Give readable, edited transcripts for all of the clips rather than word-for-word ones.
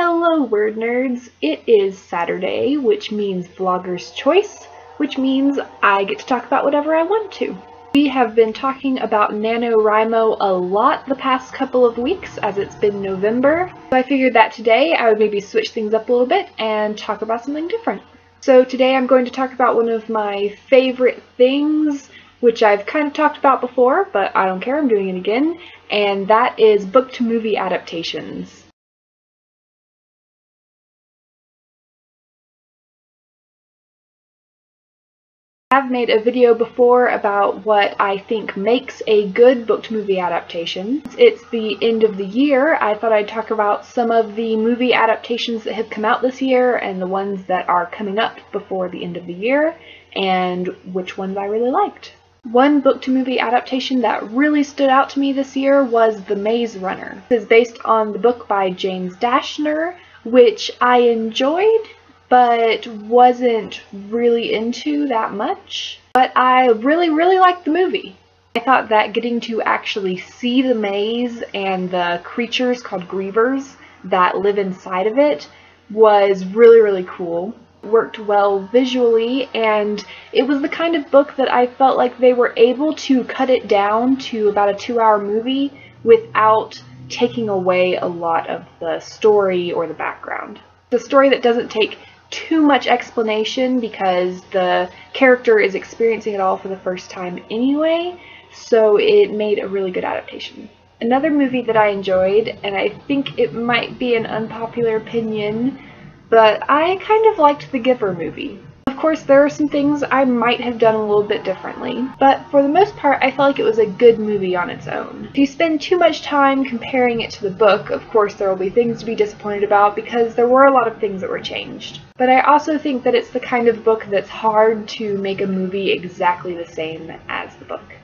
Hello word nerds! It is Saturday, which means vlogger's choice, which means I get to talk about whatever I want to. We have been talking about NaNoWriMo a lot the past couple of weeks as it's been November, so I figured that today I would maybe switch things up a little bit and talk about something different. So today I'm going to talk about one of my favorite things, which I've kind of talked about before, but I don't care, I'm doing it again, and that is book-to-movie adaptations. I've made a video before about what I think makes a good book-to-movie adaptation. It's the end of the year. I thought I'd talk about some of the movie adaptations that have come out this year and the ones that are coming up before the end of the year, and which ones I really liked. One book-to-movie adaptation that really stood out to me this year was The Maze Runner. This is based on the book by James Dashner, which I enjoyed, but wasn't really into that much. But I really liked the movie. I thought that getting to actually see the maze and the creatures called grievers that live inside of it was really cool. It worked well visually, and it was the kind of book that I felt like they were able to cut it down to about a 2-hour movie without taking away a lot of the story or the background. The story that doesn't take too much explanation because the character is experiencing it all for the first time anyway, so it made a really good adaptation. Another movie that I enjoyed, and I think it might be an unpopular opinion, but I kind of liked the Giver movie. Of course, there are some things I might have done a little bit differently, but for the most part, I felt like it was a good movie on its own. If you spend too much time comparing it to the book, of course there will be things to be disappointed about because there were a lot of things that were changed. But I also think that it's the kind of book that's hard to make a movie exactly the same as the book,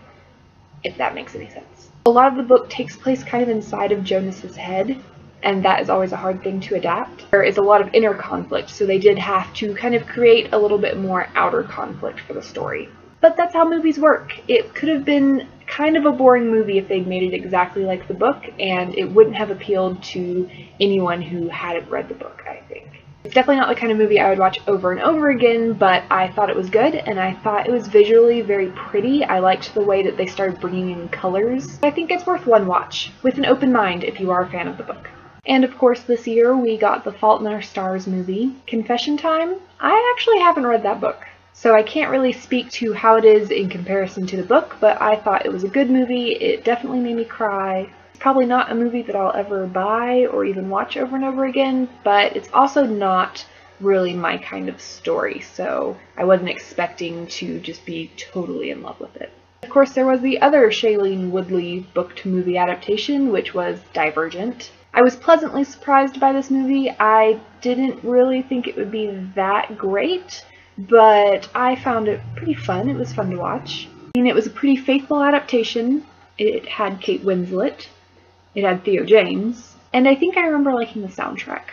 if that makes any sense. A lot of the book takes place kind of inside of Jonas's head, and that is always a hard thing to adapt. There is a lot of inner conflict, so they did have to kind of create a little bit more outer conflict for the story. But that's how movies work. It could have been kind of a boring movie if they'd made it exactly like the book, and it wouldn't have appealed to anyone who hadn't read the book, I think. It's definitely not the kind of movie I would watch over and over again, but I thought it was good, and I thought it was visually very pretty. I liked the way that they started bringing in colors. I think it's worth one watch, with an open mind if you are a fan of the book. And of course this year we got The Fault in Our Stars movie. Confession time? I actually haven't read that book, so I can't really speak to how it is in comparison to the book, but I thought it was a good movie. It definitely made me cry. It's probably not a movie that I'll ever buy or even watch over and over again, but it's also not really my kind of story, so I wasn't expecting to just be totally in love with it. Of course there was the other Shailene Woodley book-to-movie adaptation, which was Divergent. I was pleasantly surprised by this movie. I didn't really think it would be that great, but I found it pretty fun. It was fun to watch. I mean, it was a pretty faithful adaptation. It had Kate Winslet, it had Theo James, and I think I remember liking the soundtrack.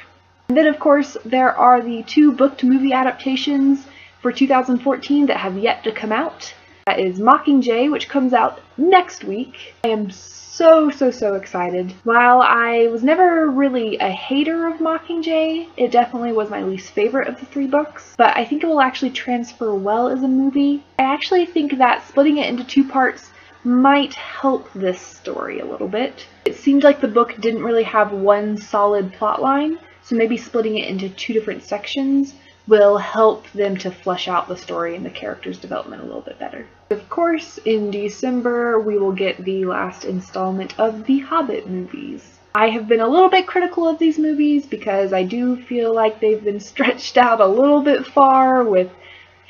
And then of course there are the 2 book-to-movie adaptations for 2014 that have yet to come out. That is Mockingjay, which comes out next week. I am so excited. While I was never really a hater of Mockingjay, it definitely was my least favorite of the 3 books, but I think it will actually transfer well as a movie. I actually think that splitting it into 2 parts might help this story a little bit. It seemed like the book didn't really have one solid plot line, so maybe splitting it into 2 different sections will help them to flesh out the story and the character's development a little bit better. Of course, in December, we will get the last installment of the Hobbit movies. I have been a little bit critical of these movies because I do feel like they've been stretched out a little bit far with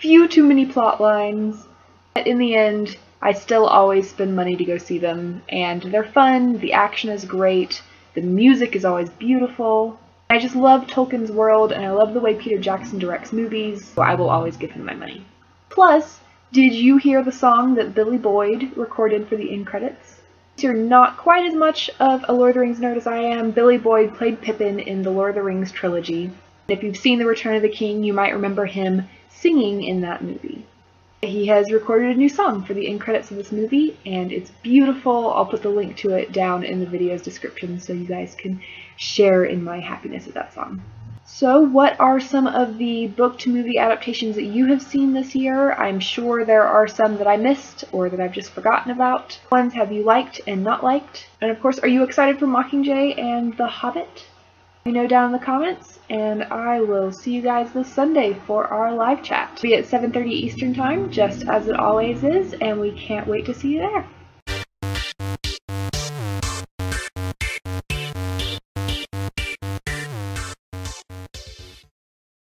few too many plot lines. But in the end, I still always spend money to go see them, and they're fun, the action is great, the music is always beautiful. I just love Tolkien's world, and I love the way Peter Jackson directs movies, so I will always give him my money. Plus, did you hear the song that Billy Boyd recorded for the end credits? If you're not quite as much of a Lord of the Rings nerd as I am, Billy Boyd played Pippin in the Lord of the Rings trilogy. If you've seen The Return of the King, you might remember him singing in that movie. He has recorded a new song for the end credits of this movie, and it's beautiful. I'll put the link to it down in the video's description so you guys can share in my happiness at that song. So what are some of the book-to-movie adaptations that you have seen this year? I'm sure there are some that I missed or that I've just forgotten about. What ones have you liked and not liked? And of course, are you excited for Mockingjay and The Hobbit? Let me know down in the comments, and I will see you guys this Sunday for our live chat. It'll be at 7:30 Eastern Time, just as it always is, and we can't wait to see you there.